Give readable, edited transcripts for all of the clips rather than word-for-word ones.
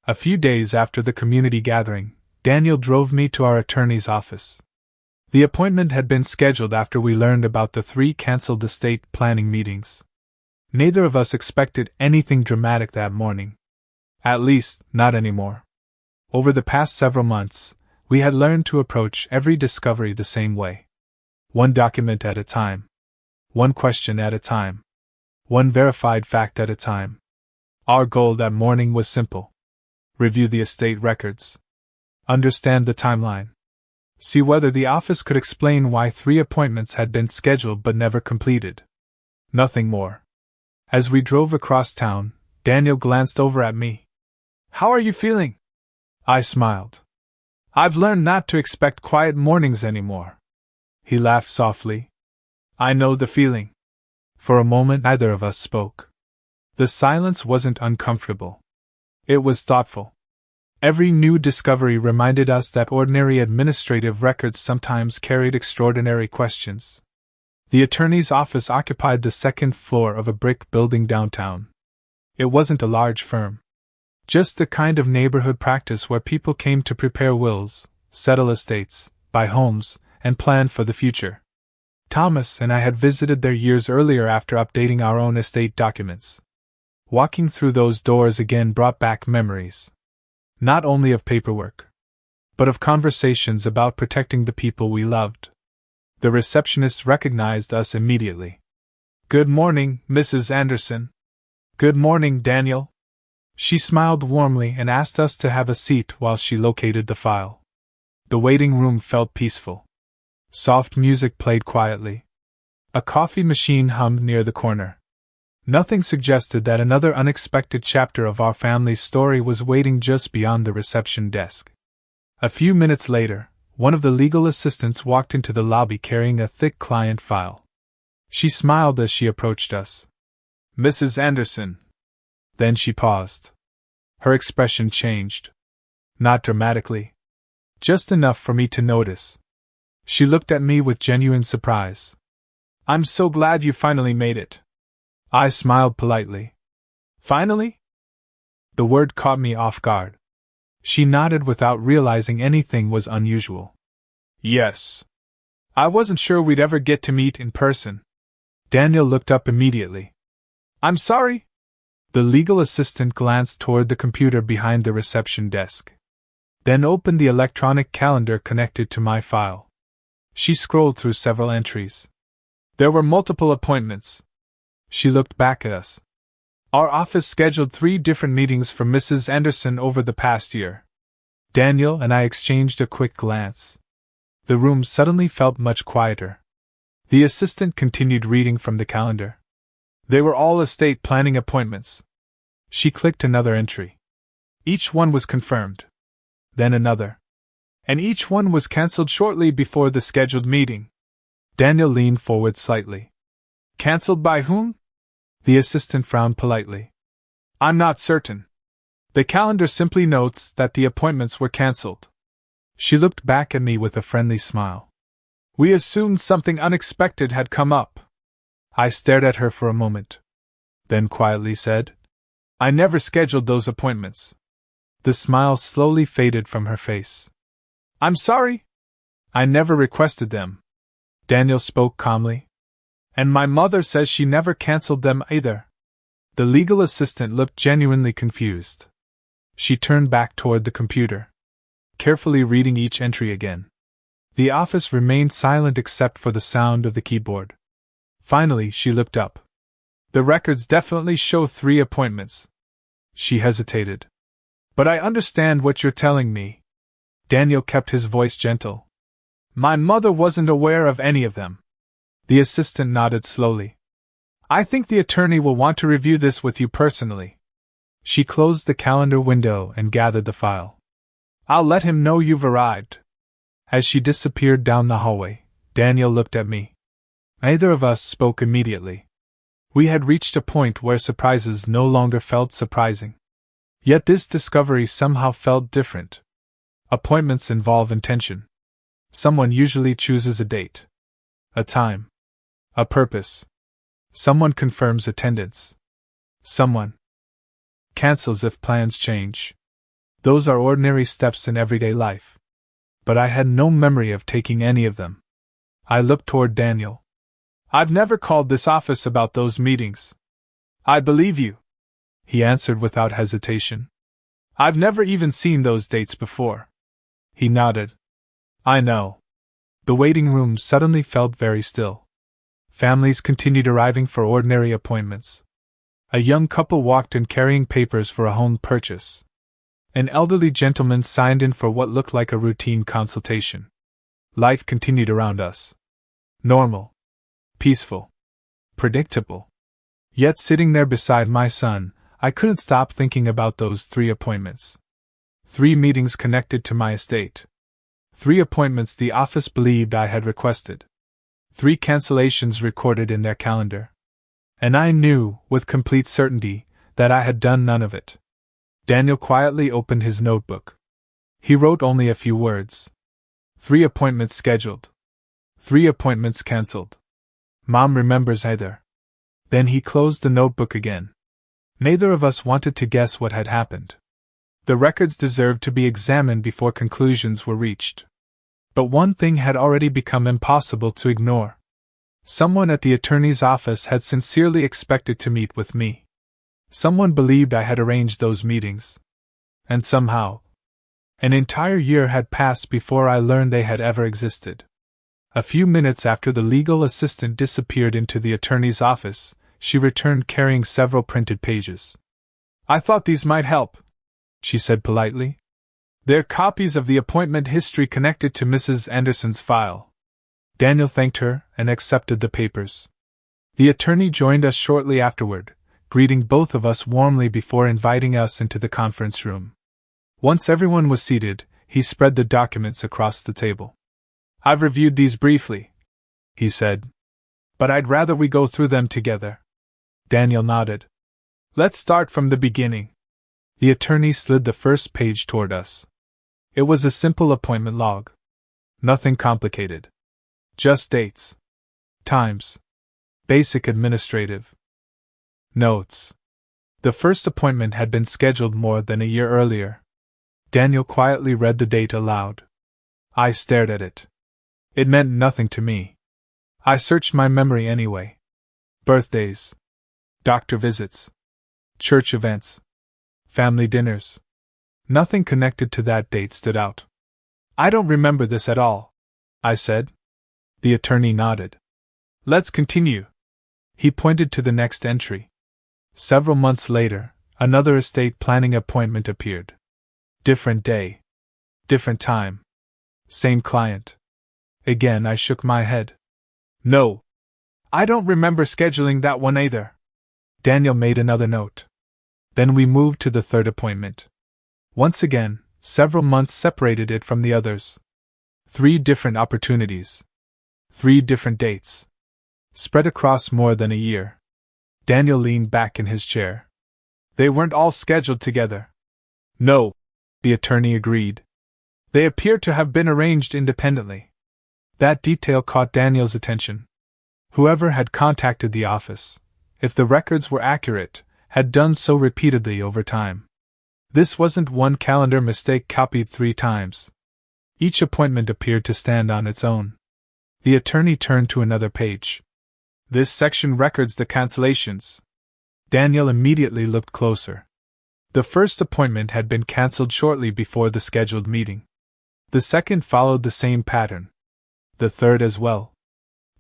A few days after the community gathering, Daniel drove me to our attorney's office. The appointment had been scheduled after we learned about the 3 canceled estate planning meetings. Neither of us expected anything dramatic that morning. At least, not anymore. Over the past several months, we had learned to approach every discovery the same way. One document at a time. One question at a time. One verified fact at a time. Our goal that morning was simple. Review the estate records. Understand the timeline. See whether the office could explain why 3 appointments had been scheduled but never completed. Nothing more. As we drove across town, Daniel glanced over at me. "How are you feeling?" I smiled. "I've learned not to expect quiet mornings anymore." He laughed softly. "I know the feeling." For a moment neither of us spoke. The silence wasn't uncomfortable. It was thoughtful. Every new discovery reminded us that ordinary administrative records sometimes carried extraordinary questions. The attorney's office occupied the 2nd floor of a brick building downtown. It wasn't a large firm. Just the kind of neighborhood practice where people came to prepare wills, settle estates, buy homes, and plan for the future. Thomas and I had visited there years earlier after updating our own estate documents. Walking through those doors again brought back memories. Not only of paperwork, but of conversations about protecting the people we loved. The receptionist recognized us immediately. "Good morning, Mrs. Anderson." "Good morning, Daniel." She smiled warmly and asked us to have a seat while she located the file. The waiting room felt peaceful. Soft music played quietly. A coffee machine hummed near the corner. Nothing suggested that another unexpected chapter of our family's story was waiting just beyond the reception desk. A few minutes later, one of the legal assistants walked into the lobby carrying a thick client file. She smiled as she approached us. "Mrs. Anderson." Then she paused. Her expression changed. Not dramatically. Just enough for me to notice. She looked at me with genuine surprise. "I'm so glad you finally made it." I smiled politely. "Finally?" The word caught me off guard. She nodded without realizing anything was unusual. "Yes. I wasn't sure we'd ever get to meet in person." Daniel looked up immediately. "I'm sorry?" The legal assistant glanced toward the computer behind the reception desk. Then opened the electronic calendar connected to my file. She scrolled through several entries. There were multiple appointments. She looked back at us. Our office scheduled 3 different meetings for Mrs. Anderson over the past year. Daniel and I exchanged a quick glance. The room suddenly felt much quieter. The assistant continued reading from the calendar. They were all estate planning appointments. She clicked another entry. Each one was confirmed. Then another. And each one was cancelled shortly before the scheduled meeting. Daniel leaned forward slightly. "Cancelled by whom?" The assistant frowned politely. "I'm not certain. The calendar simply notes that the appointments were cancelled." She looked back at me with a friendly smile. "We assumed something unexpected had come up." I stared at her for a moment. Then quietly said, "I never scheduled those appointments." The smile slowly faded from her face. "I'm sorry? I never requested them." Daniel spoke calmly. "And my mother says she never cancelled them either." The legal assistant looked genuinely confused. She turned back toward the computer, carefully reading each entry again. The office remained silent except for the sound of the keyboard. Finally, she looked up. "The records definitely show 3 appointments." She hesitated. "But I understand what you're telling me." Daniel kept his voice gentle. "My mother wasn't aware of any of them." The assistant nodded slowly. "I think the attorney will want to review this with you personally." She closed the calendar window and gathered the file. "I'll let him know you've arrived." As she disappeared down the hallway, Daniel looked at me. Neither of us spoke immediately. We had reached a point where surprises no longer felt surprising. Yet this discovery somehow felt different. Appointments involve intention. Someone usually chooses a date, a time, a purpose. Someone confirms attendance. Someone cancels if plans change. Those are ordinary steps in everyday life. But I had no memory of taking any of them. I looked toward Daniel. I've never called this office about those meetings. I believe you, he answered without hesitation. I've never even seen those dates before. He nodded. I know. The waiting room suddenly felt very still. Families continued arriving for ordinary appointments. A young couple walked in carrying papers for a home purchase. An elderly gentleman signed in for what looked like a routine consultation. Life continued around us. Normal. Peaceful. Predictable. Yet sitting there beside my son, I couldn't stop thinking about those 3 appointments. 3 meetings connected to my estate. 3 appointments the office believed I had requested. 3 cancellations recorded in their calendar. And I knew, with complete certainty, that I had done none of it. Daniel quietly opened his notebook. He wrote only a few words. 3 appointments scheduled. 3 appointments cancelled. Mom remembers either. Then he closed the notebook again. Neither of us wanted to guess what had happened. The records deserved to be examined before conclusions were reached. But one thing had already become impossible to ignore. Someone at the attorney's office had sincerely expected to meet with me. Someone believed I had arranged those meetings. And somehow, an entire year had passed before I learned they had ever existed. A few minutes after the legal assistant disappeared into the attorney's office, she returned carrying several printed pages. I thought these might help, she said politely. They're copies of the appointment history connected to Mrs. Anderson's file. Daniel thanked her and accepted the papers. The attorney joined us shortly afterward, greeting both of us warmly before inviting us into the conference room. Once everyone was seated, he spread the documents across the table. I've reviewed these briefly, he said. But I'd rather we go through them together. Daniel nodded. Let's start from the beginning. The attorney slid the first page toward us. It was a simple appointment log. Nothing complicated. Just dates. Times. Basic administrative. Notes. The first appointment had been scheduled more than a year earlier. Daniel quietly read the date aloud. I stared at it. It meant nothing to me. I searched my memory anyway. Birthdays. Doctor visits. Church events. Family dinners. Nothing connected to that date stood out. I don't remember this at all, I said. The attorney nodded. Let's continue. He pointed to the next entry. Several months later, another estate planning appointment appeared. Different day. Different time. Same client. Again I shook my head. No. I don't remember scheduling that one either. Daniel made another note. Then we moved to the third appointment. Once again, several months separated it from the others. 3 different opportunities. 3 different dates. Spread across more than a year. Daniel leaned back in his chair. They weren't all scheduled together. No, the attorney agreed. They appear to have been arranged independently. That detail caught Daniel's attention. Whoever had contacted the office, if the records were accurate, had done so repeatedly over time. This wasn't one calendar mistake copied 3 times. Each appointment appeared to stand on its own. The attorney turned to another page. This section records the cancellations. Daniel immediately looked closer. The first appointment had been cancelled shortly before the scheduled meeting. The second followed the same pattern. The third as well.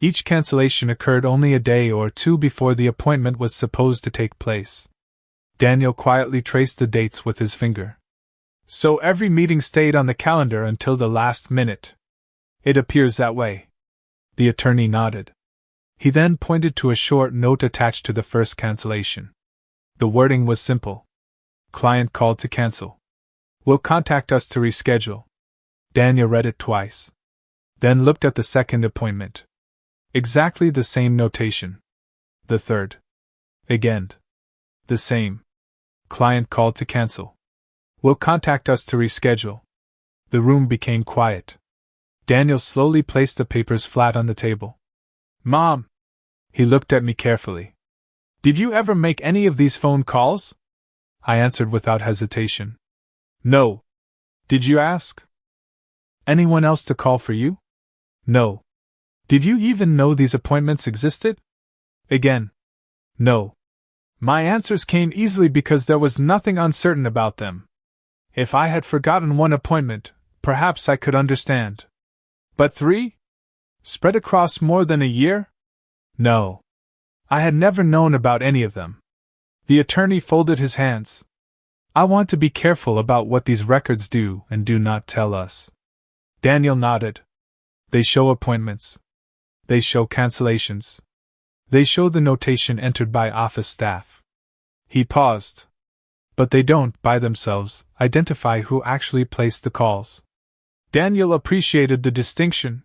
Each cancellation occurred only a day or 2 before the appointment was supposed to take place. Daniel quietly traced the dates with his finger. So every meeting stayed on the calendar until the last minute. It appears that way. The attorney nodded. He then pointed to a short note attached to the first cancellation. The wording was simple. Client called to cancel. Will contact us to reschedule. Daniel read it twice. Then looked at the second appointment. Exactly the same notation. The third. Again. The same. Client called to cancel. Will contact us to reschedule. The room became quiet. Daniel slowly placed the papers flat on the table. Mom! He looked at me carefully. Did you ever make any of these phone calls? I answered without hesitation. No. Did you ask anyone else to call for you? No. Did you even know these appointments existed? Again. No. My answers came easily because there was nothing uncertain about them. If I had forgotten one appointment, perhaps I could understand. But 3? Spread across more than a year? No. I had never known about any of them. The attorney folded his hands. I want to be careful about what these records do and do not tell us. Daniel nodded. They show appointments. They show cancellations. They show the notation entered by office staff. He paused. But they don't, by themselves, identify who actually placed the calls. Daniel appreciated the distinction.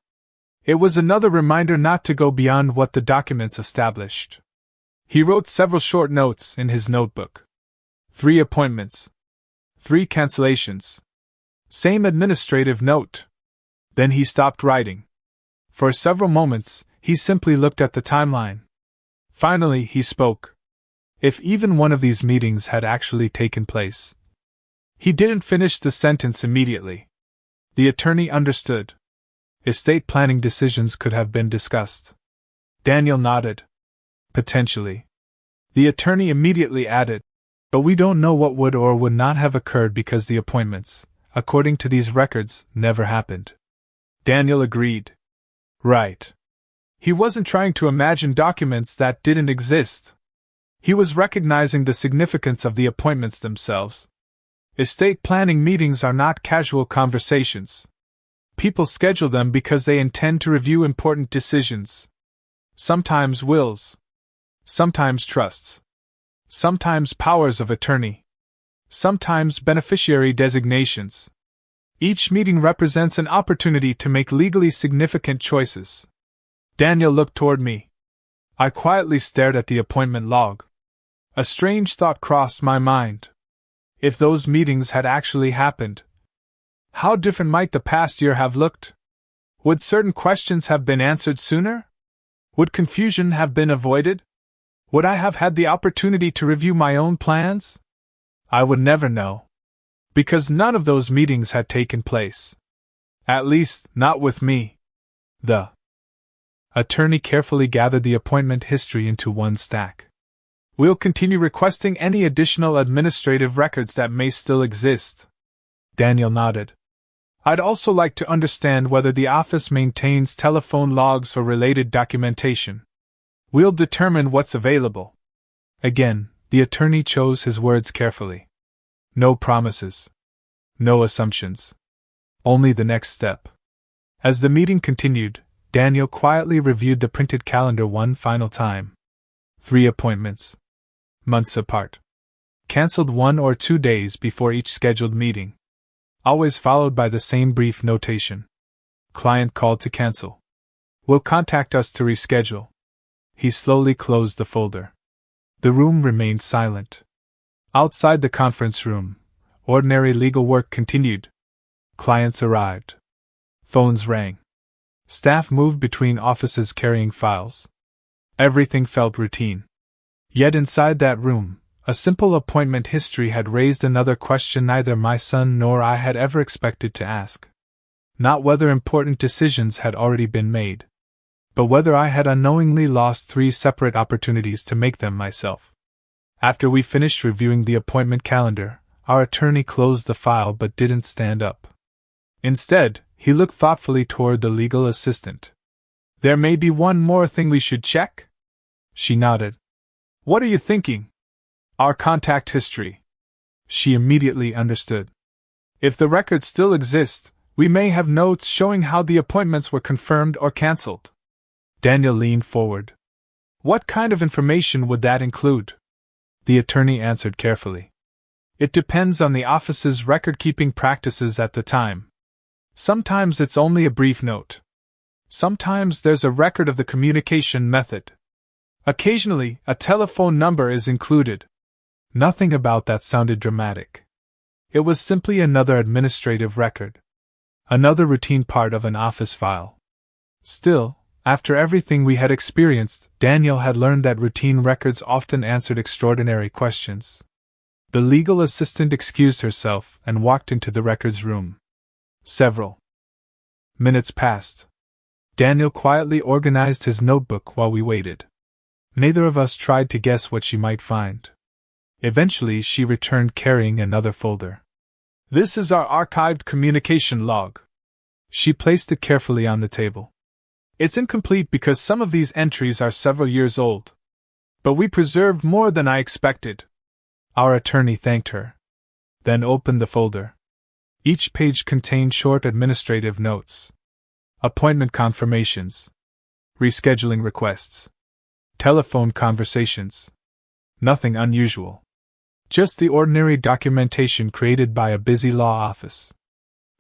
It was another reminder not to go beyond what the documents established. He wrote several short notes in his notebook. 3 appointments. 3 cancellations. Same administrative note. Then he stopped writing. For several moments, he simply looked at the timeline. Finally, he spoke. If even one of these meetings had actually taken place. He didn't finish the sentence immediately. The attorney understood. Estate planning decisions could have been discussed. Daniel nodded. Potentially. The attorney immediately added, but we don't know what would or would not have occurred because the appointments, according to these records, never happened. Daniel agreed. Right. He wasn't trying to imagine documents that didn't exist. He was recognizing the significance of the appointments themselves. Estate planning meetings are not casual conversations. People schedule them because they intend to review important decisions. Sometimes wills. Sometimes trusts. Sometimes powers of attorney. Sometimes beneficiary designations. Each meeting represents an opportunity to make legally significant choices. Daniel looked toward me. I quietly stared at the appointment log. A strange thought crossed my mind. If those meetings had actually happened, how different might the past year have looked? Would certain questions have been answered sooner? Would confusion have been avoided? Would I have had the opportunity to review my own plans? I would never know. Because none of those meetings had taken place. At least, not with me. The attorney carefully gathered the appointment history into one stack. We'll continue requesting any additional administrative records that may still exist. Daniel nodded. I'd also like to understand whether the office maintains telephone logs or related documentation. We'll determine what's available. Again, the attorney chose his words carefully. No promises. No assumptions. Only the next step. As the meeting continued, Daniel quietly reviewed the printed calendar one final time. 3 appointments. Months apart. Cancelled 1 or 2 days before each scheduled meeting. Always followed by the same brief notation. Client called to cancel. Will contact us to reschedule. He slowly closed the folder. The room remained silent. Outside the conference room, ordinary legal work continued. Clients arrived. Phones rang. Staff moved between offices carrying files. Everything felt routine. Yet inside that room, a simple appointment history had raised another question neither my son nor I had ever expected to ask. Not whether important decisions had already been made, but whether I had unknowingly lost 3 separate opportunities to make them myself. After we finished reviewing the appointment calendar, our attorney closed the file but didn't stand up. Instead, he looked thoughtfully toward the legal assistant. There may be one more thing we should check? She nodded. What are you thinking? Our contact history. She immediately understood. If the records still exist, we may have notes showing how the appointments were confirmed or cancelled. Daniel leaned forward. What kind of information would that include? The attorney answered carefully. It depends on the office's record-keeping practices at the time. Sometimes it's only a brief note. Sometimes there's a record of the communication method. Occasionally, a telephone number is included. Nothing about that sounded dramatic. It was simply another administrative record. Another routine part of an office file. Still, after everything we had experienced, Daniel had learned that routine records often answered extraordinary questions. The legal assistant excused herself and walked into the records room. Several minutes passed. Daniel quietly organized his notebook while we waited. Neither of us tried to guess what she might find. Eventually, she returned carrying another folder. "This is our archived communication log." She placed it carefully on the table. "It's incomplete because some of these entries are several years old. But we preserved more than I expected." Our attorney thanked her, then opened the folder. Each page contained short administrative notes. Appointment confirmations. Rescheduling requests. Telephone conversations. Nothing unusual. Just the ordinary documentation created by a busy law office.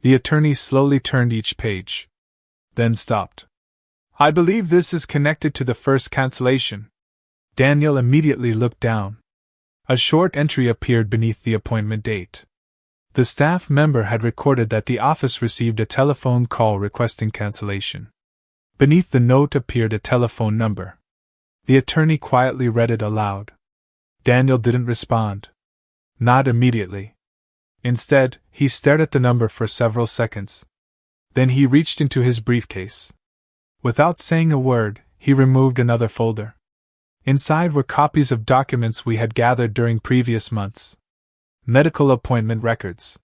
The attorney slowly turned each page, then stopped. "I believe this is connected to the first cancellation." Daniel immediately looked down. A short entry appeared beneath the appointment date. The staff member had recorded that the office received a telephone call requesting cancellation. Beneath the note appeared a telephone number. The attorney quietly read it aloud. Daniel didn't respond. Not immediately. Instead, he stared at the number for several seconds. Then he reached into his briefcase. Without saying a word, he removed another folder. Inside were copies of documents we had gathered during previous months. Medical appointment records.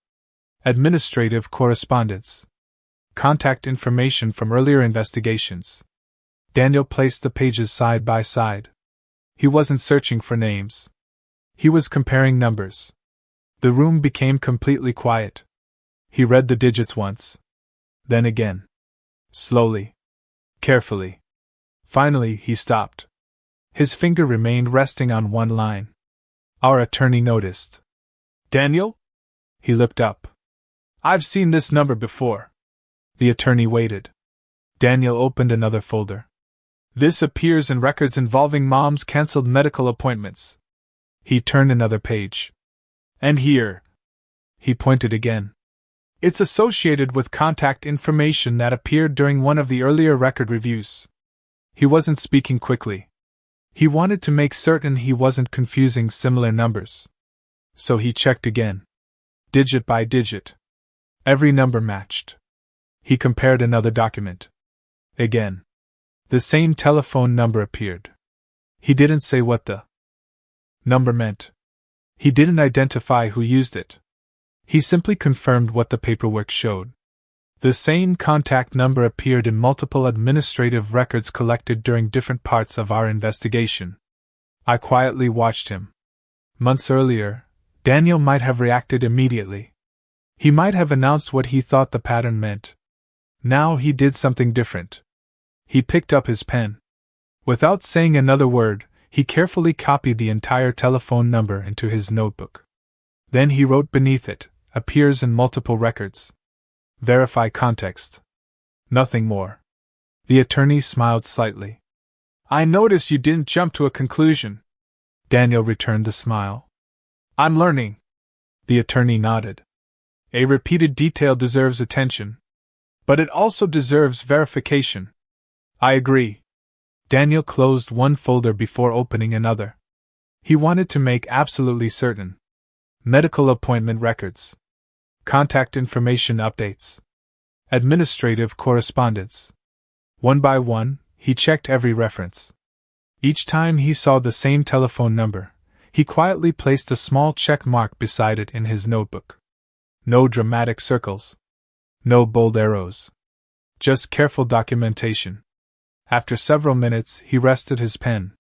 Administrative correspondence. Contact information from earlier investigations. Daniel placed the pages side by side. He wasn't searching for names. He was comparing numbers. The room became completely quiet. He read the digits once. Then again. Slowly. Carefully. Finally, he stopped. His finger remained resting on one line. Our attorney noticed. "Daniel?" He looked up. "I've seen this number before." The attorney waited. Daniel opened another folder. "This appears in records involving Mom's cancelled medical appointments." He turned another page. "And here." He pointed again. "It's associated with contact information that appeared during one of the earlier record reviews." He wasn't speaking quickly. He wanted to make certain he wasn't confusing similar numbers. So he checked again. Digit by digit. Every number matched. He compared another document. Again. The same telephone number appeared. He didn't say what the number meant. He didn't identify who used it. He simply confirmed what the paperwork showed. The same contact number appeared in multiple administrative records collected during different parts of our investigation. I quietly watched him. Months earlier, Daniel might have reacted immediately. He might have announced what he thought the pattern meant. Now he did something different. He picked up his pen. Without saying another word, he carefully copied the entire telephone number into his notebook. Then he wrote beneath it, "Appears in multiple records. Verify context." Nothing more. The attorney smiled slightly. "I notice you didn't jump to a conclusion." Daniel returned the smile. "I'm learning." The attorney nodded. "A repeated detail deserves attention. But it also deserves verification." "I agree." Daniel closed one folder before opening another. He wanted to make absolutely certain. Medical appointment records. Contact information updates. Administrative correspondence. One by one, he checked every reference. Each time he saw the same telephone number, he quietly placed a small check mark beside it in his notebook. No dramatic circles. No bold arrows. Just careful documentation. After several minutes, he rested his pen.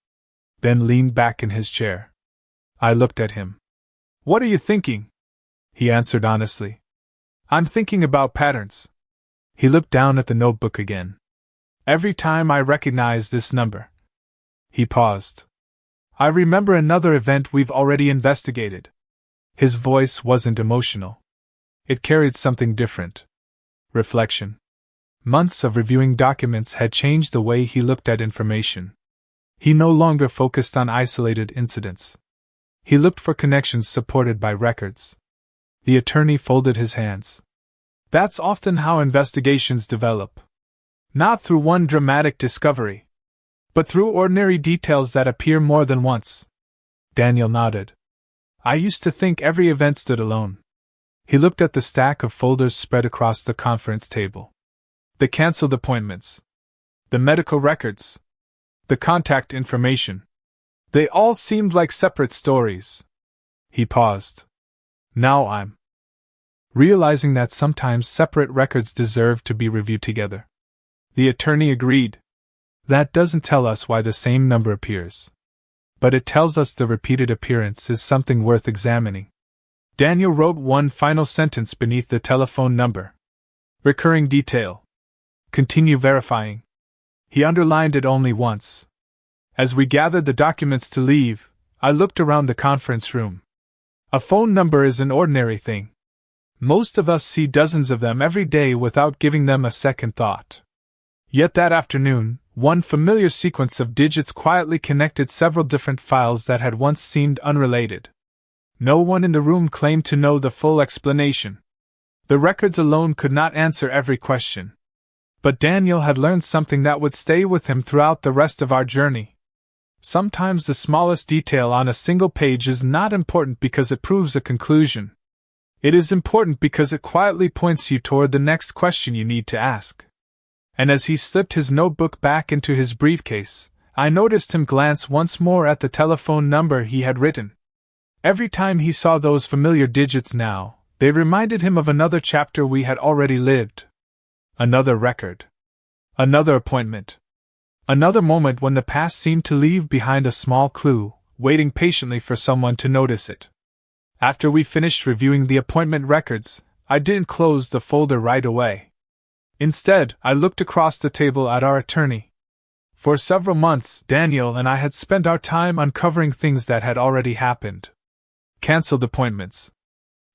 Then leaned back in his chair. I looked at him. "What are you thinking?" He answered honestly. "I'm thinking about patterns." He looked down at the notebook again. "Every time I recognize this number." He paused. "I remember another event we've already investigated." His voice wasn't emotional. It carried something different. Reflection. Months of reviewing documents had changed the way he looked at information. He no longer focused on isolated incidents. He looked for connections supported by records. The attorney folded his hands. "That's often how investigations develop. Not through one dramatic discovery, but through ordinary details that appear more than once." Daniel nodded. I used to think every event stood alone. He looked at the stack of folders spread across the conference table. The cancelled appointments. The medical records. The contact information. They all seemed like separate stories. He paused. Now I'm realizing that sometimes separate records deserve to be reviewed together. The attorney agreed. That doesn't tell us why the same number appears. But it tells us the repeated appearance is something worth examining. Daniel wrote one final sentence beneath the telephone number. Recurring detail. Continue verifying. He underlined it only once. As we gathered the documents to leave, I looked around the conference room. A phone number is an ordinary thing. Most of us see dozens of them every day without giving them a second thought. Yet that afternoon, one familiar sequence of digits quietly connected several different files that had once seemed unrelated. No one in the room claimed to know the full explanation. The records alone could not answer every question. But Daniel had learned something that would stay with him throughout the rest of our journey. Sometimes the smallest detail on a single page is not important because it proves a conclusion. It is important because it quietly points you toward the next question you need to ask. And as he slipped his notebook back into his briefcase, I noticed him glance once more at the telephone number he had written. Every time he saw those familiar digits now, they reminded him of another chapter we had already lived. Another record. Another appointment. Another moment when the past seemed to leave behind a small clue, waiting patiently for someone to notice it. After we finished reviewing the appointment records, I didn't close the folder right away. Instead, I looked across the table at our attorney. For several months, Daniel and I had spent our time uncovering things that had already happened. Cancelled appointments.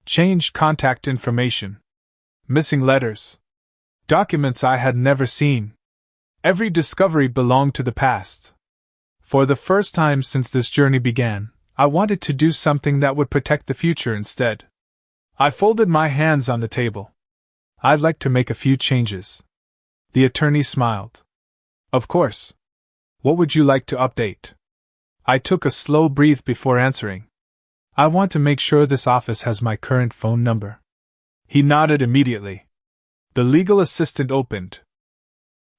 Changed contact information. Missing letters. Documents I had never seen. Every discovery belonged to the past. For the first time since this journey began, I wanted to do something that would protect the future instead. I folded my hands on the table. I'd like to make a few changes. The attorney smiled. Of course. What would you like to update? I took a slow breath before answering. I want to make sure this office has my current phone number. He nodded immediately. The legal assistant opened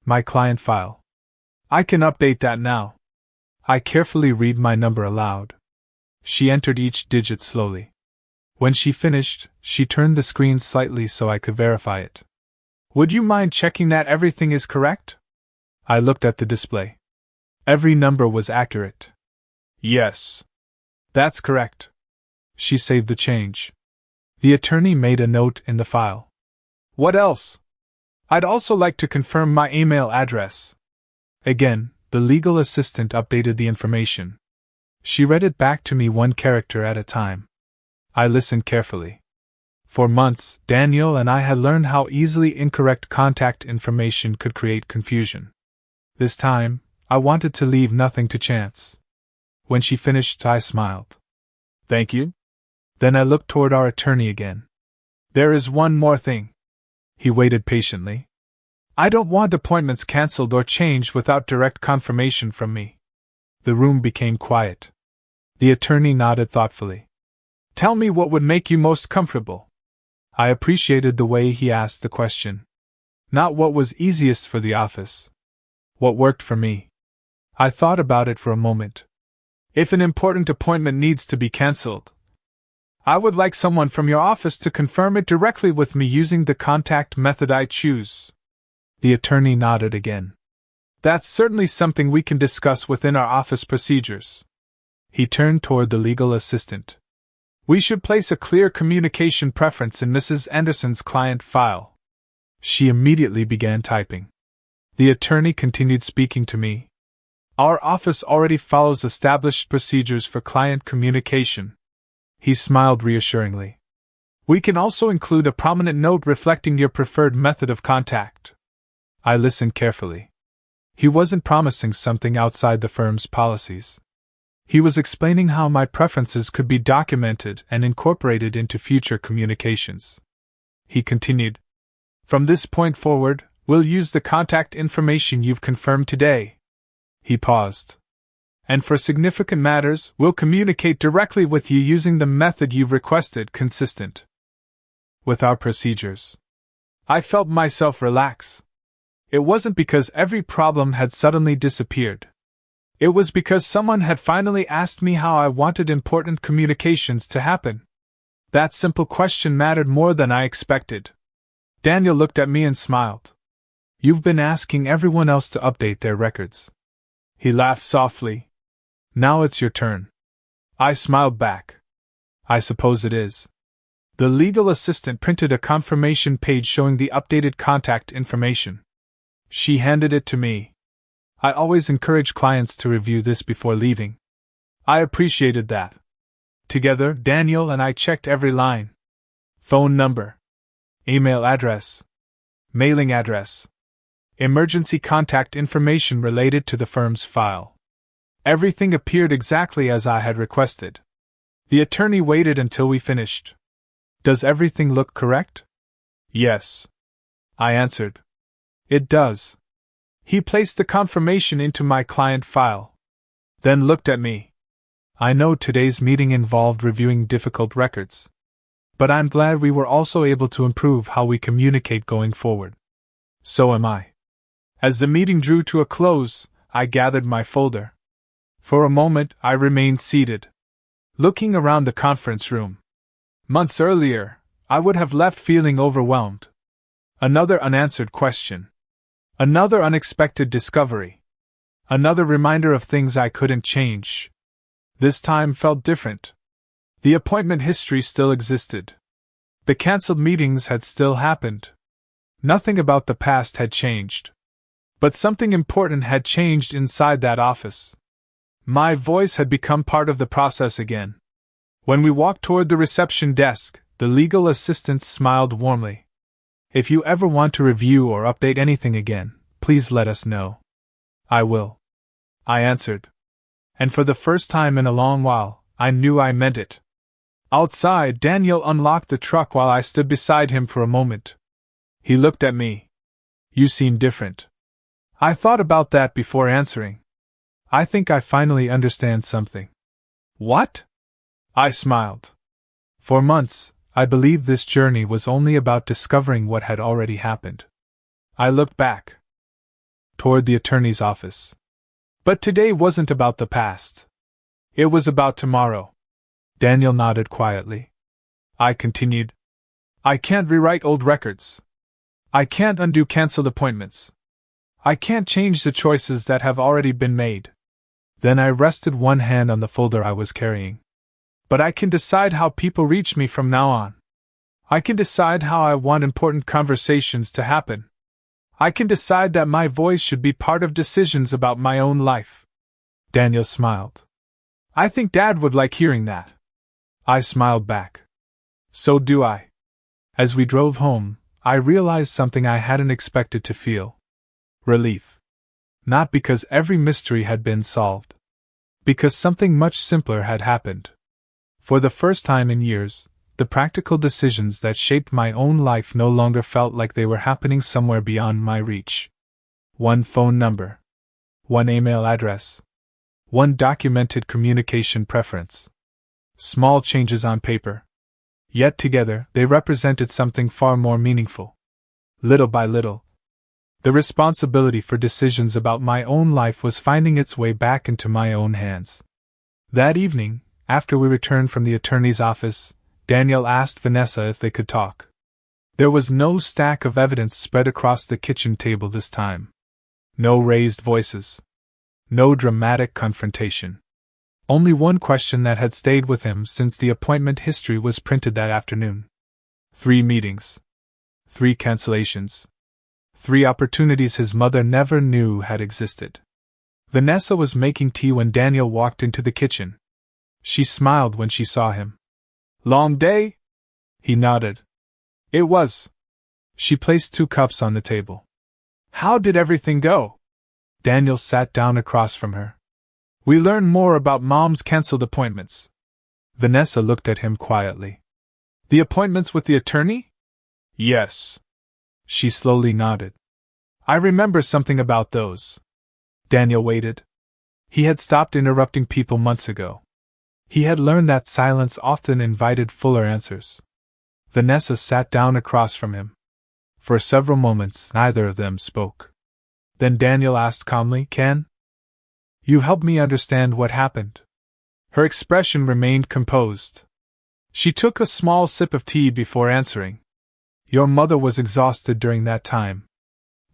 my client file. I can update that now. I carefully read my number aloud. She entered each digit slowly. When she finished, she turned the screen slightly so I could verify it. Would you mind checking that everything is correct? I looked at the display. Every number was accurate. Yes. That's correct. She saved the change. The attorney made a note in the file. What else? I'd also like to confirm my email address. Again, the legal assistant updated the information. She read it back to me one character at a time. I listened carefully. For months, Daniel and I had learned how easily incorrect contact information could create confusion. This time, I wanted to leave nothing to chance. When she finished, I smiled. Thank you. Then I looked toward our attorney again. There is one more thing. He waited patiently. I don't want appointments cancelled or changed without direct confirmation from me. The room became quiet. The attorney nodded thoughtfully. Tell me what would make you most comfortable. I appreciated the way he asked the question. Not what was easiest for the office. What worked for me. I thought about it for a moment. If an important appointment needs to be cancelled, I would like someone from your office to confirm it directly with me using the contact method I choose. The attorney nodded again. That's certainly something we can discuss within our office procedures. He turned toward the legal assistant. We should place a clear communication preference in Mrs. Anderson's client file. She immediately began typing. The attorney continued speaking to me. Our office already follows established procedures for client communication. He smiled reassuringly. We can also include a prominent note reflecting your preferred method of contact. I listened carefully. He wasn't promising something outside the firm's policies. He was explaining how my preferences could be documented and incorporated into future communications. He continued. From this point forward, we'll use the contact information you've confirmed today. He paused. And for significant matters, we'll communicate directly with you using the method you've requested, consistent with our procedures. I felt myself relax. It wasn't because every problem had suddenly disappeared. It was because someone had finally asked me how I wanted important communications to happen. That simple question mattered more than I expected. Daniel looked at me and smiled. You've been asking everyone else to update their records. He laughed softly. Now it's your turn. I smiled back. I suppose it is. The legal assistant printed a confirmation page showing the updated contact information. She handed it to me. I always encourage clients to review this before leaving. I appreciated that. Together, Daniel and I checked every line. Phone number, email address, mailing address, emergency contact information related to the firm's file. Everything appeared exactly as I had requested. The attorney waited until we finished. Does everything look correct? Yes, I answered. It does. He placed the confirmation into my client file, then looked at me. I know today's meeting involved reviewing difficult records, but I'm glad we were also able to improve how we communicate going forward. So am I. As the meeting drew to a close, I gathered my folder. For a moment, I remained seated, looking around the conference room. Months earlier, I would have left feeling overwhelmed. Another unanswered question. Another unexpected discovery. Another reminder of things I couldn't change. This time felt different. The appointment history still existed. The cancelled meetings had still happened. Nothing about the past had changed. But something important had changed inside that office. My voice had become part of the process again. When we walked toward the reception desk, the legal assistant smiled warmly. If you ever want to review or update anything again, please let us know. I will, I answered. And for the first time in a long while, I knew I meant it. Outside, Daniel unlocked the truck while I stood beside him for a moment. He looked at me. You seem different. I thought about that before answering. I think I finally understand something. What? I smiled. For months, I believed this journey was only about discovering what had already happened. I looked back toward the attorney's office. But today wasn't about the past. It was about tomorrow. Daniel nodded quietly. I continued. I can't rewrite old records. I can't undo cancelled appointments. I can't change the choices that have already been made. Then I rested one hand on the folder I was carrying. But I can decide how people reach me from now on. I can decide how I want important conversations to happen. I can decide that my voice should be part of decisions about my own life. Daniel smiled. I think Dad would like hearing that. I smiled back. So do I. As we drove home, I realized something I hadn't expected to feel. Relief. Not because every mystery had been solved. Because something much simpler had happened. For the first time in years, the practical decisions that shaped my own life no longer felt like they were happening somewhere beyond my reach. One phone number. One email address. One documented communication preference. Small changes on paper. Yet together, they represented something far more meaningful. Little by little, the responsibility for decisions about my own life was finding its way back into my own hands. That evening, after we returned from the attorney's office, Daniel asked Vanessa if they could talk. There was no stack of evidence spread across the kitchen table this time. No raised voices. No dramatic confrontation. Only one question that had stayed with him since the appointment history was printed that afternoon. 3 meetings. 3 cancellations. 3 opportunities his mother never knew had existed. Vanessa was making tea when Daniel walked into the kitchen. She smiled when she saw him. Long day? He nodded. It was. She placed 2 cups on the table. How did everything go? Daniel sat down across from her. We learned more about Mom's cancelled appointments. Vanessa looked at him quietly. The appointments with the attorney? Yes. She slowly nodded. I remember something about those. Daniel waited. He had stopped interrupting people months ago. He had learned that silence often invited fuller answers. Vanessa sat down across from him. For several moments, neither of them spoke. Then Daniel asked calmly, "Can you help me understand what happened?" Her expression remained composed. She took a small sip of tea before answering. "Your mother was exhausted during that time."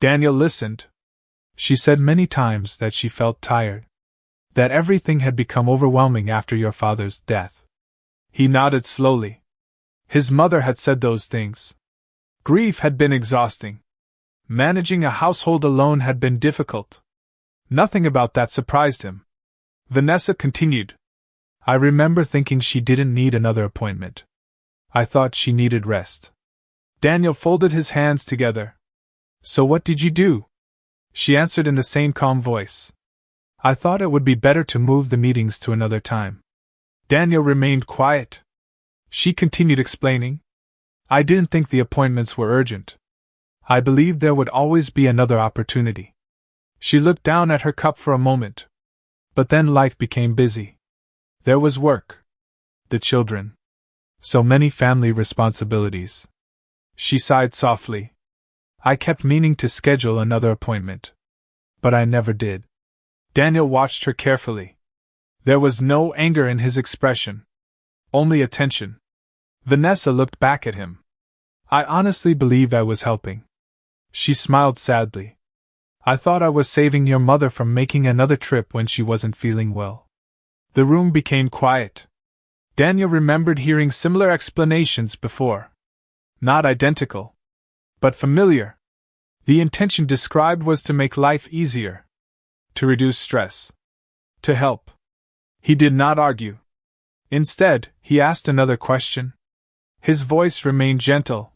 Daniel listened. "She said many times that she felt tired. That everything had become overwhelming after your father's death." He nodded slowly. His mother had said those things. Grief had been exhausting. Managing a household alone had been difficult. Nothing about that surprised him. Vanessa continued. "I remember thinking she didn't need another appointment. I thought she needed rest." Daniel folded his hands together. "So what did you do?" She answered in the same calm voice. "I thought it would be better to move the meetings to another time." Daniel remained quiet. She continued explaining. "I didn't think the appointments were urgent. I believed there would always be another opportunity." She looked down at her cup for a moment. But then life became busy. There was work. The children. So many family responsibilities. She sighed softly. "I kept meaning to schedule another appointment. But I never did." Daniel watched her carefully. There was no anger in his expression. Only attention. Vanessa looked back at him. "I honestly believed I was helping." She smiled sadly. "I thought I was saving your mother from making another trip when she wasn't feeling well." The room became quiet. Daniel remembered hearing similar explanations before. Not identical, but familiar. The intention described was to make life easier. To reduce stress. To help. He did not argue. Instead, he asked another question. His voice remained gentle.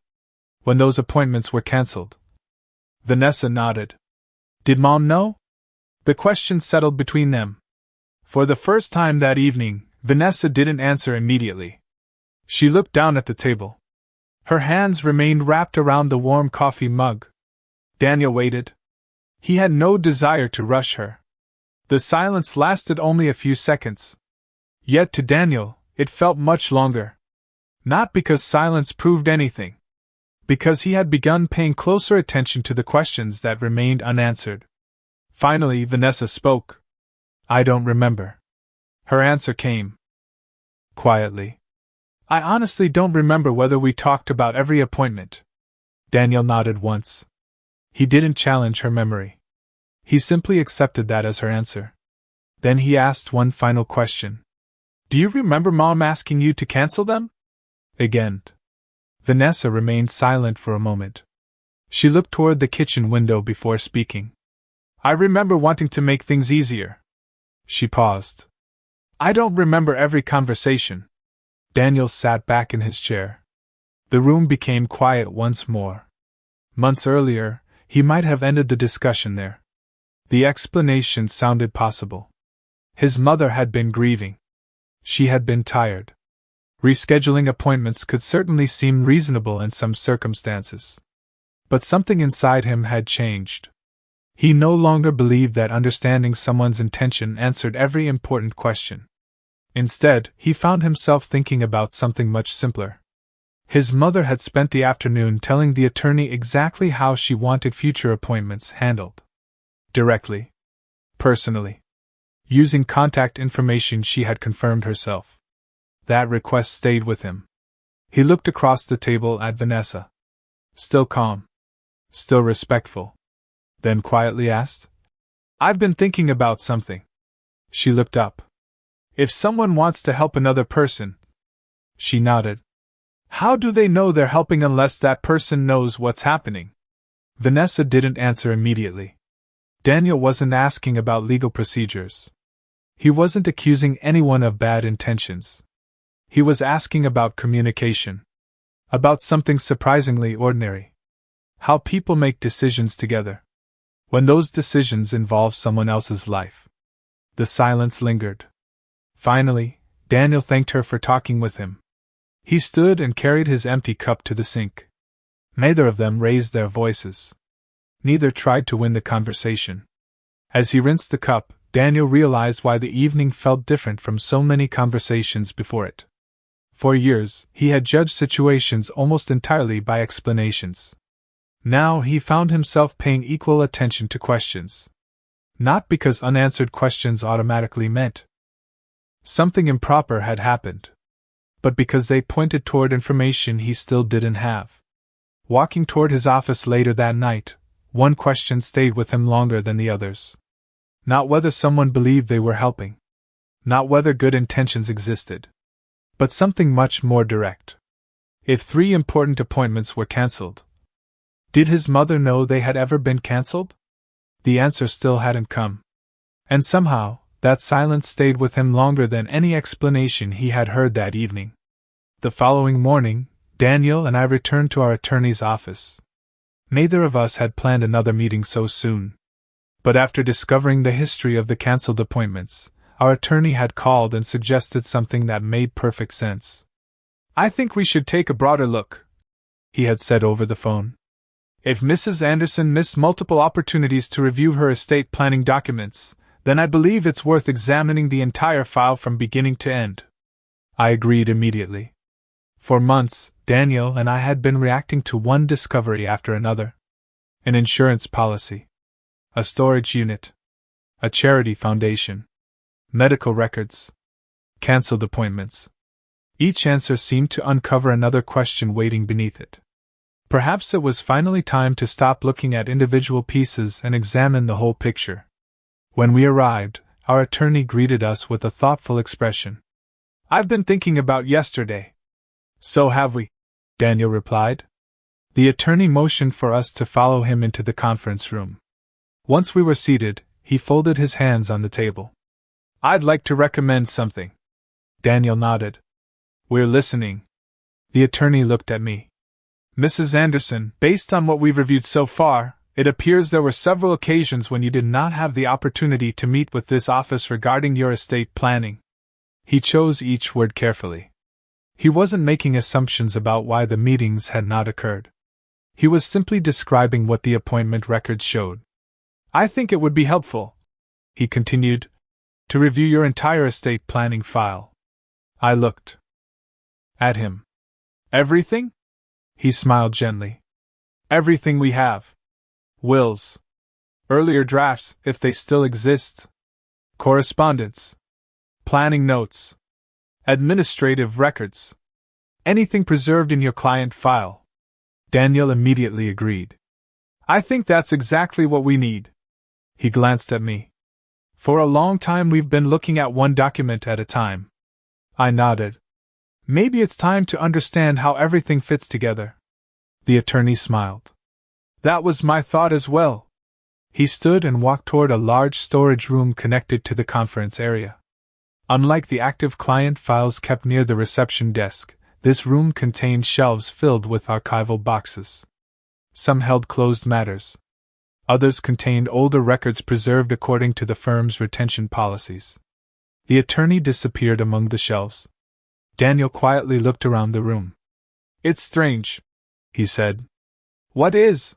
"When those appointments were cancelled?" Vanessa nodded. "Did Mom know?" The question settled between them. For the first time that evening, Vanessa didn't answer immediately. She looked down at the table. Her hands remained wrapped around the warm coffee mug. Daniel waited. He had no desire to rush her. The silence lasted only a few seconds. Yet to Daniel, it felt much longer. Not because silence proved anything. Because he had begun paying closer attention to the questions that remained unanswered. Finally, Vanessa spoke. "I don't remember." Her answer came quietly. "I honestly don't remember whether we talked about every appointment." Daniel nodded once. He didn't challenge her memory. He simply accepted that as her answer. Then he asked one final question. "Do you remember Mom asking you to cancel them?" Again. Vanessa remained silent for a moment. She looked toward the kitchen window before speaking. "I remember wanting to make things easier." She paused. "I don't remember every conversation." Daniel sat back in his chair. The room became quiet once more. Months earlier, he might have ended the discussion there. The explanation sounded possible. His mother had been grieving. She had been tired. Rescheduling appointments could certainly seem reasonable in some circumstances. But something inside him had changed. He no longer believed that understanding someone's intention answered every important question. Instead, he found himself thinking about something much simpler. His mother had spent the afternoon telling the attorney exactly how she wanted future appointments handled. Directly. Personally. Using contact information she had confirmed herself. That request stayed with him. He looked across the table at Vanessa. Still calm. Still respectful. Then quietly asked, "I've been thinking about something." She looked up. "If someone wants to help another person..." She nodded. "How do they know they're helping unless that person knows what's happening?" Vanessa didn't answer immediately. Daniel wasn't asking about legal procedures. He wasn't accusing anyone of bad intentions. He was asking about communication. About something surprisingly ordinary. How people make decisions together. When those decisions involve someone else's life. The silence lingered. Finally, Daniel thanked her for talking with him. He stood and carried his empty cup to the sink. Neither of them raised their voices. Neither tried to win the conversation. As he rinsed the cup, Daniel realized why the evening felt different from so many conversations before it. For years, he had judged situations almost entirely by explanations. Now he found himself paying equal attention to questions. Not because unanswered questions automatically meant something improper had happened, but because they pointed toward information he still didn't have. Walking toward his office later that night, one question stayed with him longer than the others. Not whether someone believed they were helping. Not whether good intentions existed. But something much more direct. If 3 important appointments were cancelled, did his mother know they had ever been cancelled? The answer still hadn't come. And somehow, that silence stayed with him longer than any explanation he had heard that evening. The following morning, Daniel and I returned to our attorney's office. Neither of us had planned another meeting so soon. But after discovering the history of the cancelled appointments, our attorney had called and suggested something that made perfect sense. "I think we should take a broader look," he had said over the phone. "If Mrs. Anderson missed multiple opportunities to review her estate planning documents, then I believe it's worth examining the entire file from beginning to end." I agreed immediately. For months, Daniel and I had been reacting to one discovery after another. An insurance policy. A storage unit. A charity foundation. Medical records. Cancelled appointments. Each answer seemed to uncover another question waiting beneath it. Perhaps it was finally time to stop looking at individual pieces and examine the whole picture. When we arrived, our attorney greeted us with a thoughtful expression. "I've been thinking about yesterday." "So have we," Daniel replied. The attorney motioned for us to follow him into the conference room. Once we were seated, he folded his hands on the table. "I'd like to recommend something." Daniel nodded. "We're listening." The attorney looked at me. "Mrs. Anderson, based on what we've reviewed so far, it appears there were several occasions when you did not have the opportunity to meet with this office regarding your estate planning." He chose each word carefully. He wasn't making assumptions about why the meetings had not occurred. He was simply describing what the appointment records showed. "I think it would be helpful," he continued, "to review your entire estate planning file." I looked at him. "Everything?" He smiled gently. "Everything we have. Wills. Earlier drafts, if they still exist. Correspondence. Planning notes. Administrative records. Anything preserved in your client file." Daniel immediately agreed. "I think that's exactly what we need." He glanced at me. "For a long time we've been looking at one document at a time." I nodded. "Maybe it's time to understand how everything fits together." The attorney smiled. "That was my thought as well." He stood and walked toward a large storage room connected to the conference area. Unlike the active client files kept near the reception desk, this room contained shelves filled with archival boxes. Some held closed matters. Others contained older records preserved according to the firm's retention policies. The attorney disappeared among the shelves. Daniel quietly looked around the room. "It's strange," he said. "What is?"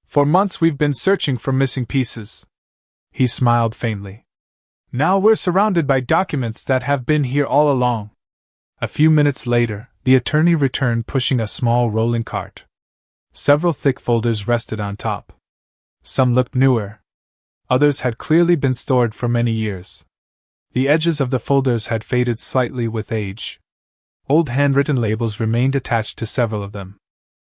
"For months we've been searching for missing pieces." He smiled faintly. "Now we're surrounded by documents that have been here all along." A few minutes later, the attorney returned pushing a small rolling cart. Several thick folders rested on top. Some looked newer. Others had clearly been stored for many years. The edges of the folders had faded slightly with age. Old handwritten labels remained attached to several of them.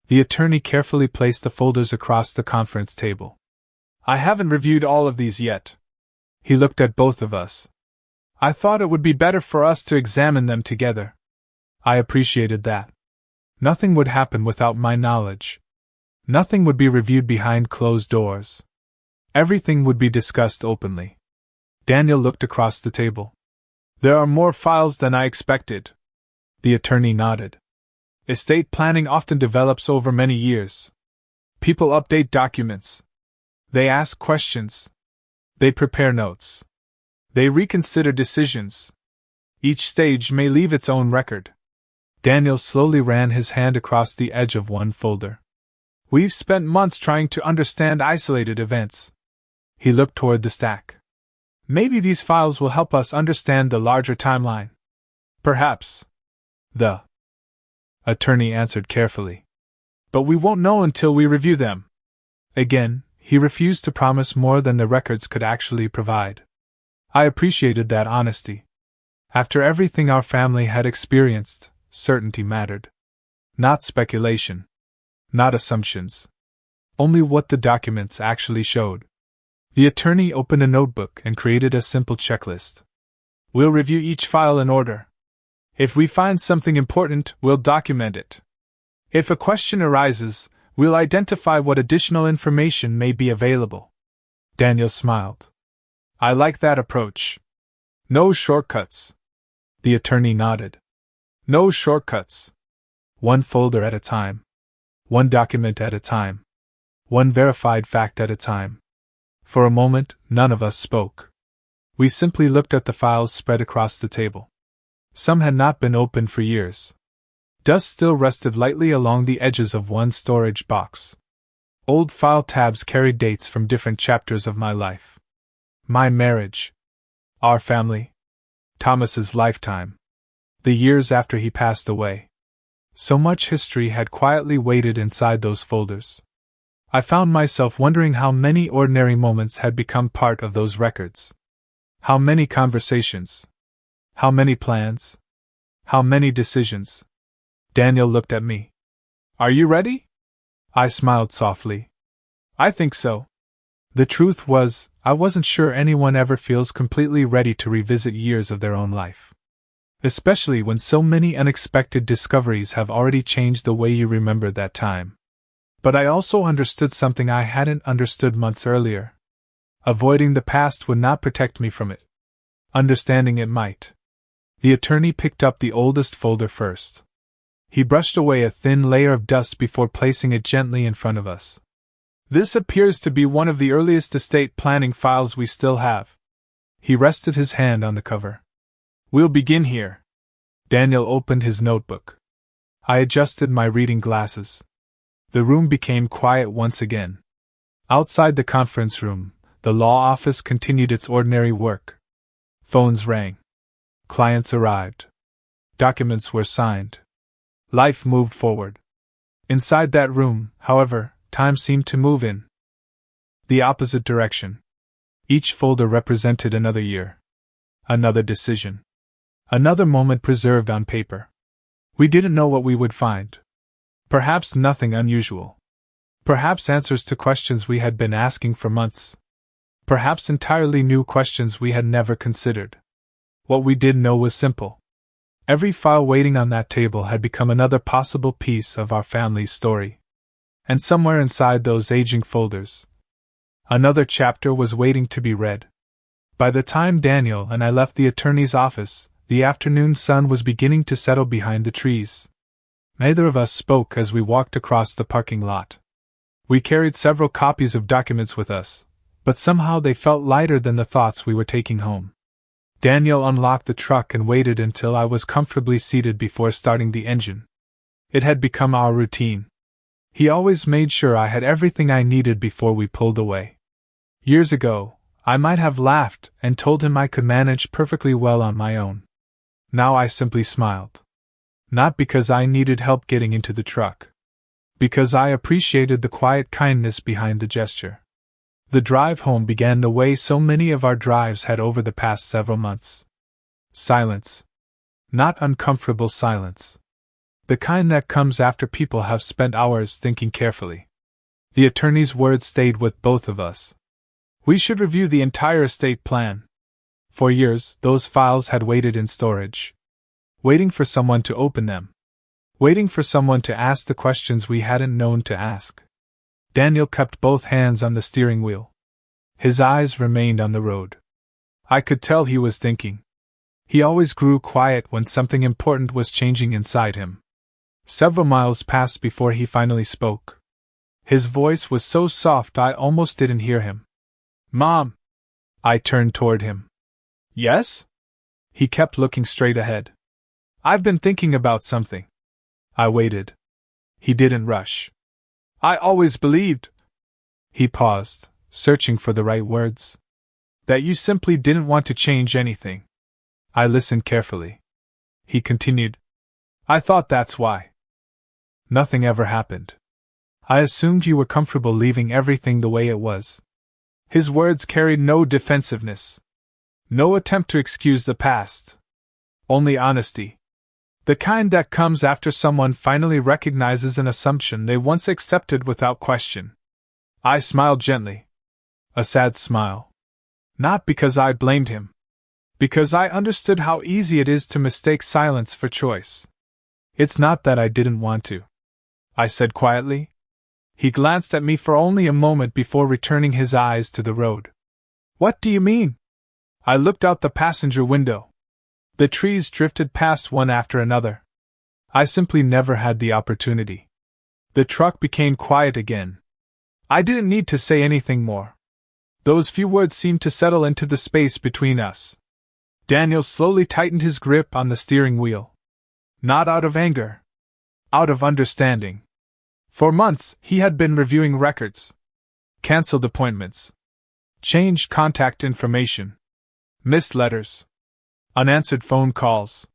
The attorney carefully placed the folders across the conference table. "I haven't reviewed all of these yet." He looked at both of us. "I thought it would be better for us to examine them together." I appreciated that. Nothing would happen without my knowledge. Nothing would be reviewed behind closed doors. Everything would be discussed openly. Daniel looked across the table. "There are more files than I expected." The attorney nodded. "Estate planning often develops over many years. People update documents. They ask questions. They prepare notes. They reconsider decisions. Each stage may leave its own record." Daniel slowly ran his hand across the edge of one folder. "We've spent months trying to understand isolated events." He looked toward the stack. Maybe these files will help us understand the larger timeline. Perhaps. The attorney answered carefully. But we won't know until we review them. Again, he refused to promise more than the records could actually provide. I appreciated that honesty. After everything our family had experienced, certainty mattered. Not speculation. Not assumptions. Only what the documents actually showed. The attorney opened a notebook and created a simple checklist. We'll review each file in order. If we find something important, we'll document it. If a question arises, we'll identify what additional information may be available. Daniel smiled. I like that approach. No shortcuts. The attorney nodded. No shortcuts. One folder at a time. One document at a time. One verified fact at a time. For a moment, none of us spoke. We simply looked at the files spread across the table. Some had not been opened for years. Dust still rested lightly along the edges of one storage box. Old file tabs carried dates from different chapters of my life. My marriage. Our family. Thomas's lifetime. The years after he passed away. So much history had quietly waited inside those folders. I found myself wondering how many ordinary moments had become part of those records. How many conversations. How many plans. How many decisions. Daniel looked at me. Are you ready? I smiled softly. I think so. The truth was, I wasn't sure anyone ever feels completely ready to revisit years of their own life. Especially when so many unexpected discoveries have already changed the way you remember that time. But I also understood something I hadn't understood months earlier. Avoiding the past would not protect me from it. Understanding it might. The attorney picked up the oldest folder first. He brushed away a thin layer of dust before placing it gently in front of us. This appears to be one of the earliest estate planning files we still have. He rested his hand on the cover. We'll begin here. Daniel opened his notebook. I adjusted my reading glasses. The room became quiet once again. Outside the conference room, the law office continued its ordinary work. Phones rang. Clients arrived. Documents were signed. Life moved forward. Inside that room, however, time seemed to move in the opposite direction. Each folder represented another year. Another decision. Another moment preserved on paper. We didn't know what we would find. Perhaps nothing unusual. Perhaps answers to questions we had been asking for months. Perhaps entirely new questions we had never considered. What we did know was simple. Every file waiting on that table had become another possible piece of our family's story. And somewhere inside those aging folders, another chapter was waiting to be read. By the time Daniel and I left the attorney's office, the afternoon sun was beginning to settle behind the trees. Neither of us spoke as we walked across the parking lot. We carried several copies of documents with us, but somehow they felt lighter than the thoughts we were taking home. Daniel unlocked the truck and waited until I was comfortably seated before starting the engine. It had become our routine. He always made sure I had everything I needed before we pulled away. Years ago, I might have laughed and told him I could manage perfectly well on my own. Now I simply smiled. Not because I needed help getting into the truck. Because I appreciated the quiet kindness behind the gesture. The drive home began the way so many of our drives had over the past several months. Silence. Not uncomfortable silence. The kind that comes after people have spent hours thinking carefully. The attorney's words stayed with both of us. We should review the entire estate plan. For years, those files had waited in storage. Waiting for someone to open them. Waiting for someone to ask the questions we hadn't known to ask. Daniel kept both hands on the steering wheel. His eyes remained on the road. I could tell he was thinking. He always grew quiet when something important was changing inside him. Several miles passed before he finally spoke. His voice was so soft I almost didn't hear him. Mom! I turned toward him. Yes? He kept looking straight ahead. I've been thinking about something. I waited. He didn't rush. I always believed. He paused, searching for the right words. That you simply didn't want to change anything. I listened carefully. He continued. I thought that's why. Nothing ever happened. I assumed you were comfortable leaving everything the way it was. His words carried no defensiveness. No attempt to excuse the past. Only honesty. The kind that comes after someone finally recognizes an assumption they once accepted without question. I smiled gently. A sad smile. Not because I blamed him. Because I understood how easy it is to mistake silence for choice. It's not that I didn't want to, I said quietly. He glanced at me for only a moment before returning his eyes to the road. What do you mean? I looked out the passenger window. The trees drifted past one after another. I simply never had the opportunity. The truck became quiet again. I didn't need to say anything more. Those few words seemed to settle into the space between us. Daniel slowly tightened his grip on the steering wheel. Not out of anger. Out of understanding. For months, he had been reviewing records. Cancelled appointments. Changed contact information. Missed letters. Unanswered phone calls.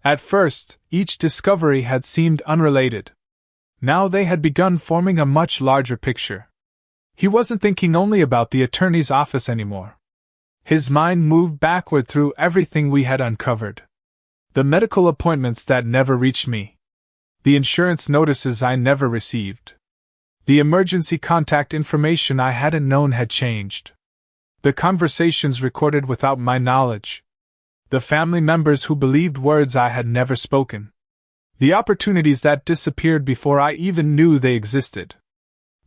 At first, each discovery had seemed unrelated. Now they had begun forming a much larger picture. He wasn't thinking only about the attorney's office anymore. His mind moved backward through everything we had uncovered. The medical appointments that never reached me. The insurance notices I never received. The emergency contact information I hadn't known had changed. The conversations recorded without my knowledge. The family members who believed words I had never spoken. The opportunities that disappeared before I even knew they existed.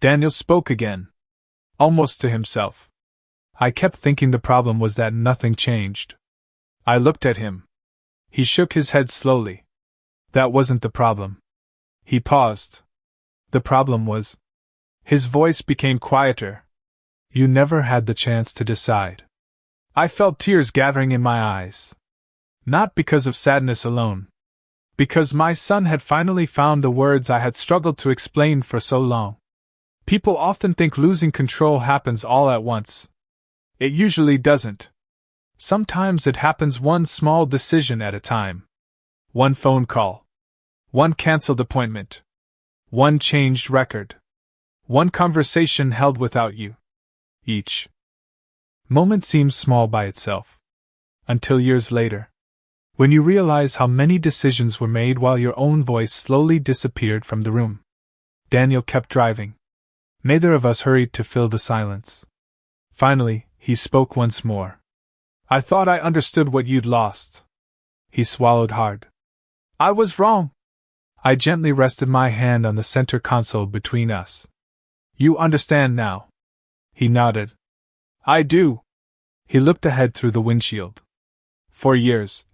Daniel spoke again. Almost to himself. I kept thinking the problem was that nothing changed. I looked at him. He shook his head slowly. That wasn't the problem. He paused. The problem was. His voice became quieter. You never had the chance to decide. I felt tears gathering in my eyes. Not because of sadness alone. Because my son had finally found the words I had struggled to explain for so long. People often think losing control happens all at once. It usually doesn't. Sometimes it happens one small decision at a time. One phone call. One cancelled appointment. One changed record. One conversation held without you. Each moment seems small by itself. Until years later. When you realize how many decisions were made while your own voice slowly disappeared from the room. Daniel kept driving. Neither of us hurried to fill the silence. Finally, he spoke once more. I thought I understood what you'd lost. He swallowed hard. I was wrong. I gently rested my hand on the center console between us. You understand now. He nodded. I do. He looked ahead through the windshield. For years,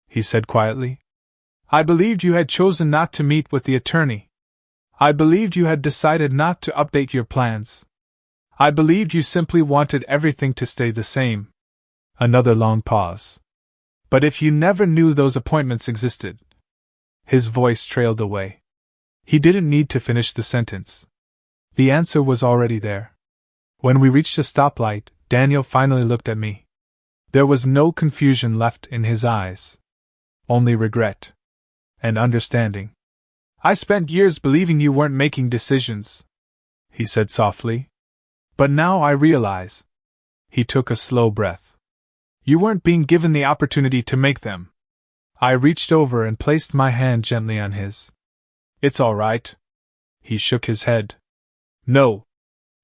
he said quietly, I believed you had chosen not to meet with the attorney. I believed you had decided not to update your plans. I believed you simply wanted everything to stay the same. Another long pause. But if you never knew those appointments existed. His voice trailed away. He didn't need to finish the sentence. The answer was already there. When we reached a stoplight, Daniel finally looked at me. There was no confusion left in his eyes. Only regret. And understanding. I spent years believing you weren't making decisions, he said softly. But now I realize. He took a slow breath. You weren't being given the opportunity to make them. I reached over and placed my hand gently on his. It's all right. He shook his head. No.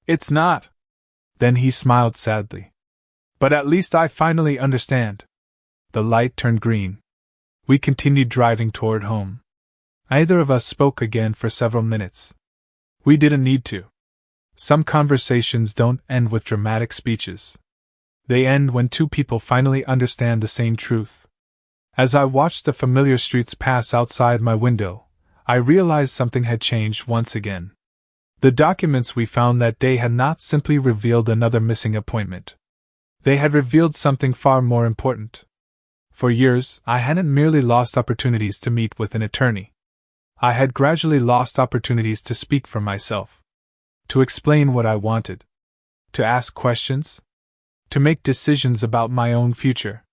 It's not. Then he smiled sadly. But at least I finally understand. The light turned green. We continued driving toward home. Neither of us spoke again for several minutes. We didn't need to. Some conversations don't end with dramatic speeches. They end when two people finally understand the same truth. As I watched the familiar streets pass outside my window, I realized something had changed once again. The documents we found that day had not simply revealed another missing appointment. They had revealed something far more important. For years, I hadn't merely lost opportunities to meet with an attorney. I had gradually lost opportunities to speak for myself. To explain what I wanted. To ask questions. to make decisions about my own future.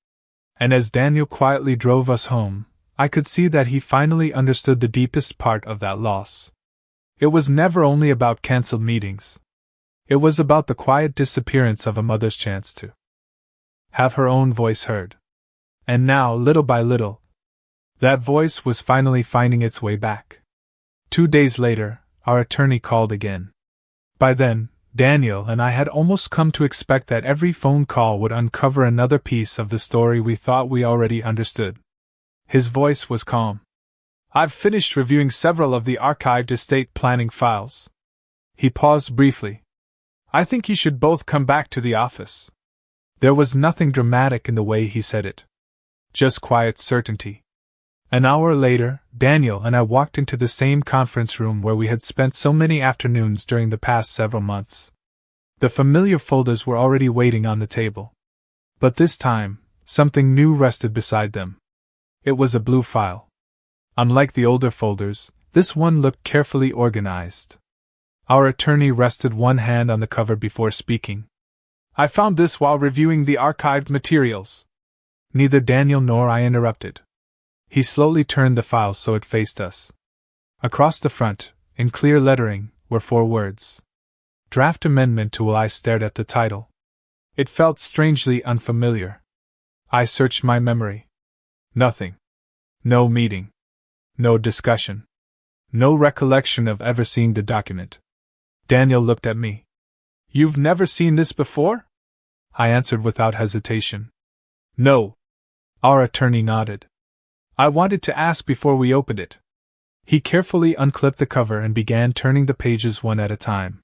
And as Daniel quietly drove us home, I could see that he finally understood the deepest part of that loss. It was never only about cancelled meetings. It was about the quiet disappearance of a mother's chance to have her own voice heard. And now, little by little, that voice was finally finding its way back. 2 days later, our attorney called again. By then, Daniel and I had almost come to expect that every phone call would uncover another piece of the story we thought we already understood. His voice was calm. "I've finished reviewing several of the archived estate planning files." He paused briefly. "I think you should both come back to the office." There was nothing dramatic in the way he said it. Just quiet certainty. An hour later, Daniel and I walked into the same conference room where we had spent so many afternoons during the past several months. The familiar folders were already waiting on the table. But this time, something new rested beside them. It was a blue file. Unlike the older folders, this one looked carefully organized. Our attorney rested one hand on the cover before speaking. "I found this while reviewing the archived materials." Neither Daniel nor I interrupted. He slowly turned the file so it faced us. Across the front, in clear lettering, were 4 words. "Draft Amendment to Will." I stared at the title. It felt strangely unfamiliar. I searched my memory. Nothing. No meeting. No discussion. No recollection of ever seeing the document. Daniel looked at me. "You've never seen this before?" I answered without hesitation. "No." Our attorney nodded. "I wanted to ask before we opened it." He carefully unclipped the cover and began turning the pages one at a time.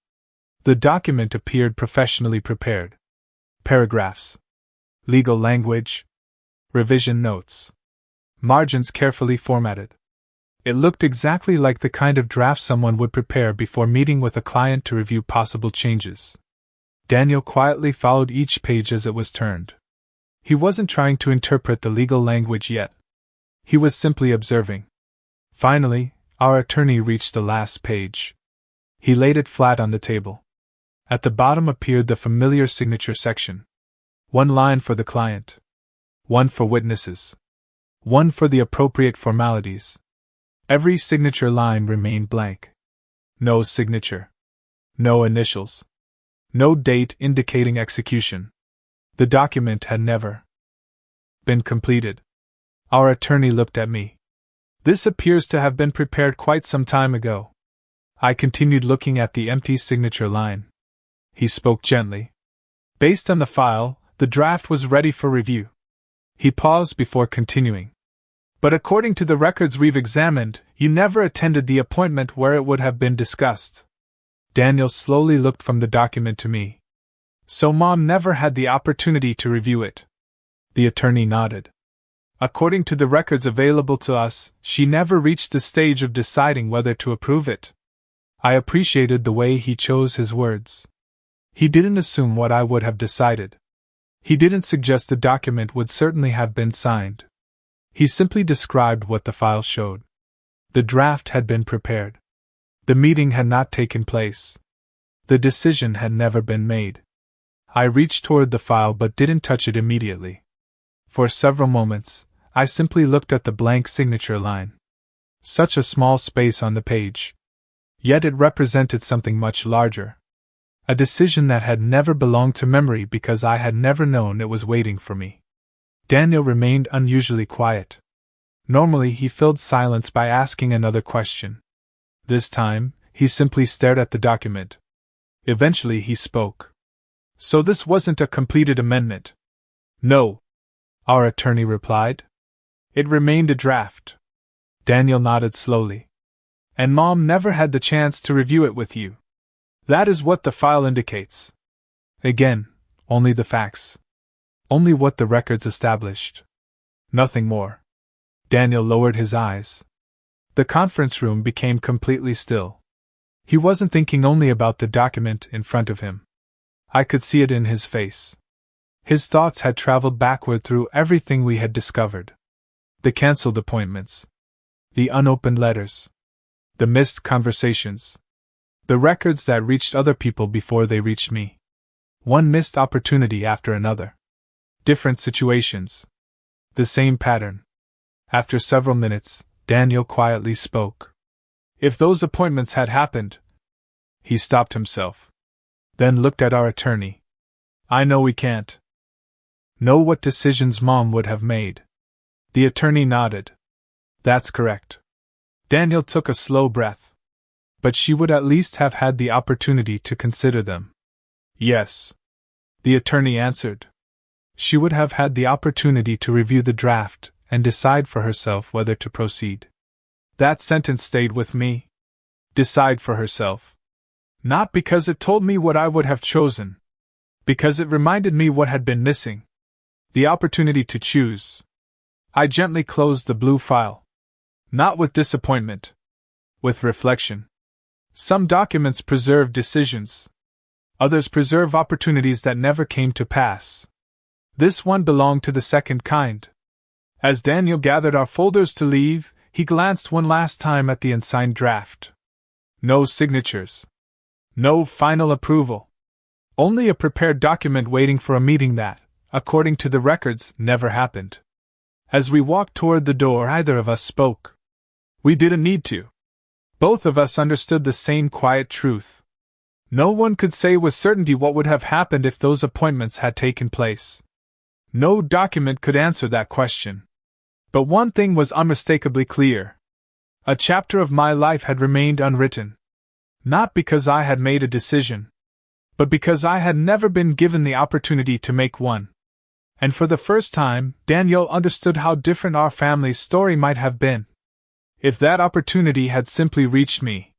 The document appeared professionally prepared. Paragraphs. Legal language. Revision notes. Margins carefully formatted. It looked exactly like the kind of draft someone would prepare before meeting with a client to review possible changes. Daniel quietly followed each page as it was turned. He wasn't trying to interpret the legal language yet. He was simply observing. Finally, our attorney reached the last page. He laid it flat on the table. At the bottom appeared the familiar signature section. 1 line for the client. 1 for witnesses. 1 for the appropriate formalities. Every signature line remained blank. No signature. No initials. No date indicating execution. The document had never been completed. Our attorney looked at me. "This appears to have been prepared quite some time ago." I continued looking at the empty signature line. He spoke gently. "Based on the file, the draft was ready for review." He paused before continuing. "But according to the records we've examined, you never attended the appointment where it would have been discussed." Daniel slowly looked from the document to me. "So Mom never had the opportunity to review it?" The attorney nodded. "According to the records available to us, she never reached the stage of deciding whether to approve it." I appreciated the way he chose his words. He didn't assume what I would have decided. He didn't suggest the document would certainly have been signed. He simply described what the file showed. The draft had been prepared. The meeting had not taken place. The decision had never been made. I reached toward the file but didn't touch it immediately. For several moments, I simply looked at the blank signature line. Such a small space on the page. Yet it represented something much larger. A decision that had never belonged to memory because I had never known it was waiting for me. Daniel remained unusually quiet. Normally he filled silence by asking another question. This time, he simply stared at the document. Eventually he spoke. "So this wasn't a completed amendment?" "No," our attorney replied. "It remained a draft." Daniel nodded slowly. "And Mom never had the chance to review it with you?" "That is what the file indicates." Again, only the facts. Only what the records established. Nothing more. Daniel lowered his eyes. The conference room became completely still. He wasn't thinking only about the document in front of him. I could see it in his face. His thoughts had traveled backward through everything we had discovered. The cancelled appointments. The unopened letters. The missed conversations. The records that reached other people before they reached me. One missed opportunity after another. Different situations. The same pattern. After several minutes, Daniel quietly spoke. If those appointments had happened... He stopped himself. Then looked at our attorney. I know we can't know what decisions Mom would have made. The attorney nodded. That's correct. Daniel took a slow breath. But she would at least have had the opportunity to consider them. Yes. The attorney answered. She would have had the opportunity to review the draft and decide for herself whether to proceed. That sentence stayed with me. Decide for herself. Not because it told me what I would have chosen. Because it reminded me what had been missing. The opportunity to choose. I gently closed the blue file. Not with disappointment. With reflection. Some documents preserve decisions. Others preserve opportunities that never came to pass. This one belonged to the second kind. As Daniel gathered our folders to leave, he glanced one last time at the unsigned draft. No signatures. No final approval. Only a prepared document waiting for a meeting that, according to the records, never happened. As we walked toward the door, neither of us spoke. We didn't need to. Both of us understood the same quiet truth. No one could say with certainty what would have happened if those appointments had taken place. No document could answer that question. But one thing was unmistakably clear. A chapter of my life had remained unwritten. Not because I had made a decision, but because I had never been given the opportunity to make one. And for the first time, Daniel understood how different our family's story might have been if that opportunity had simply reached me.